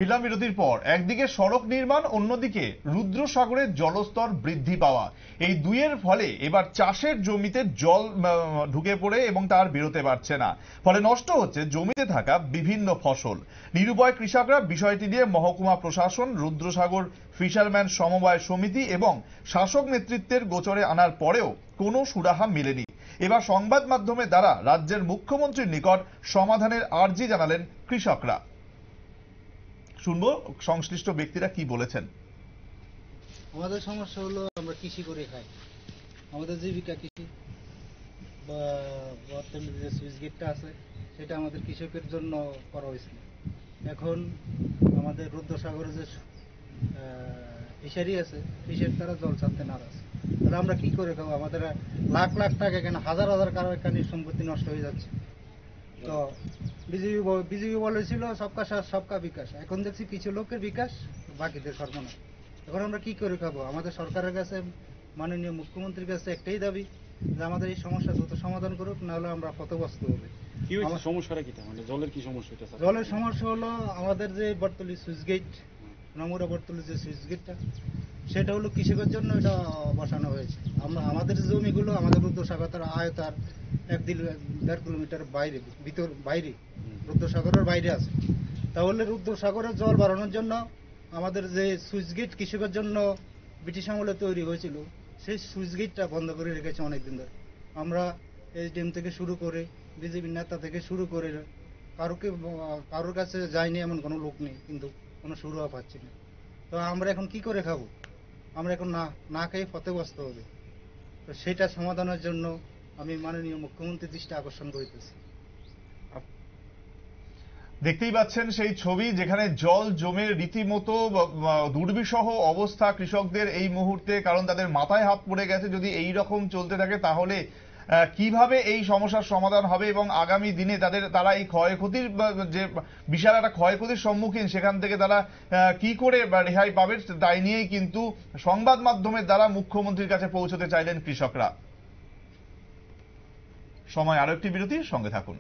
Film বিরতির পর একদিকে সড়ক নির্মাণ, অন্যদিকে রুদ্রসাগরের জলস্তর বৃদ্ধি পাওয়া, এই দুইয়ের ফলে এবার চাষের জমিতে জল ঢুকে পড়ে এবং তার বেরোতে পারছে না, ফলে নষ্ট হচ্ছে জমিতে থাকা বিভিন্ন ফসল। নিরুপায় কৃষকরা বিষয়টি নিয়ে মহকুমা প্রশাসন, রুদ্রসাগর ফিশারম্যান সমবায় সমিতি এবং শাসক নেতৃত্বের গোচরে আনার পরেও কোনো সুরাহা মেলেনি। এবার সংবাদ মাধ্যমের দ্বারা রাজ্যের মুখ্যমন্ত্রীর নিকট সমাধানের আর্জি জানালেন কৃষকরা। শুনবো সংশ্লিষ্ট ব্যক্তিরা কি বলেছেন। আমাদের সমস্যা হলো আমরা কৃষি করে খাই, আমাদের জীবিকা কৃষি। বর্তমানে যে সুইচ গেটটা আছে সেটা আমাদের কৃষকের জন্য করা হয়েছিল। এখন আমাদের রুদ্রসাগরে যে ফিশারি আছে, ফিশারি তারা জল ছাড়তে নারাজ। তাহলে আমরা কি করে খাবো? আমাদের লাখ লাখ টাকা, এখানে হাজার হাজার কারখানির সম্পত্তি নষ্ট হয়ে যাচ্ছে। তো বিজেপি বলেছিল সবকা সাথ সবকা বিকাশ, এখন দেখছি কিছু লোকের বিকাশ, বাকিদের সর্বনাশ। এখন আমরা কি করে খাবো? আমাদের সরকারের কাছে, মাননীয় মুখ্যমন্ত্রীর কাছে একটাই দাবি যে আমাদের এই সমস্যা দ্রুত সমাধান করুক, নাহলে আমরা ক্ষতিগ্রস্ত হবে। জলের সমস্যা হলো আমাদের যে বর্তলি সুইচ গেট, নমুরা বর্তলি যে সুইচ গেটটা, সেটা হলো কৃষকের জন্য এটা বসানো হয়েছে। আমাদের জমিগুলো আমাদের রুদ্রসাগর আয়তার 1-1.5 কিলোমিটার বাইরে রুদ্রসাগরের বাইরে আছে। তাহলে রুদ্রসাগরের জল বাড়ানোর জন্য আমাদের যে সুইচ গেট কৃষকের জন্য ব্রিটিশ আমলে তৈরি হয়েছিল, সেই সুইচ গেটটা বন্ধ করে রেখেছে অনেকদিন ধরে। আমরা এসডিএম থেকে শুরু করে বিজেপি নেতা থেকে শুরু করে কারোর কাছে যায়নি, এমন কোনো লোক নেই, কিন্তু কোনো সুরাহা পাচ্ছি না। তো আমরা এখন কি করে খাবো? আমরা এখন না খেয়ে ক্ষতিগ্রস্ত হবে। তো সেটা সমাধানের জন্য আমি মাননীয় মুখ্যমন্ত্রীর দৃষ্টি আকর্ষণ করিতেছি। দেখতেই পাচ্ছেন সেই ছবি, যেখানে জল জমে রীতিমতো দুর্বিষহ অবস্থা কৃষকদের এই মুহূর্তে, কারণ তাদের মাথায় হাত পড়ে গেছে। যদি এই রকম চলতে থাকে তাহলে কিভাবে এই সমস্যার সমাধান হবে এবং আগামী দিনে তারা এই ক্ষয়ক্ষতির যে বিশাল একটা ক্ষয়ক্ষতির সম্মুখীন, সেখান থেকে তারা কি করে রেহাই পাবে, তাই নিয়েই কিন্তু সংবাদ মাধ্যমের দ্বারা মুখ্যমন্ত্রীর কাছে পৌঁছতে চাইলেন কৃষকরা। সময় আরো একটি বিরতির সঙ্গে থাকুন।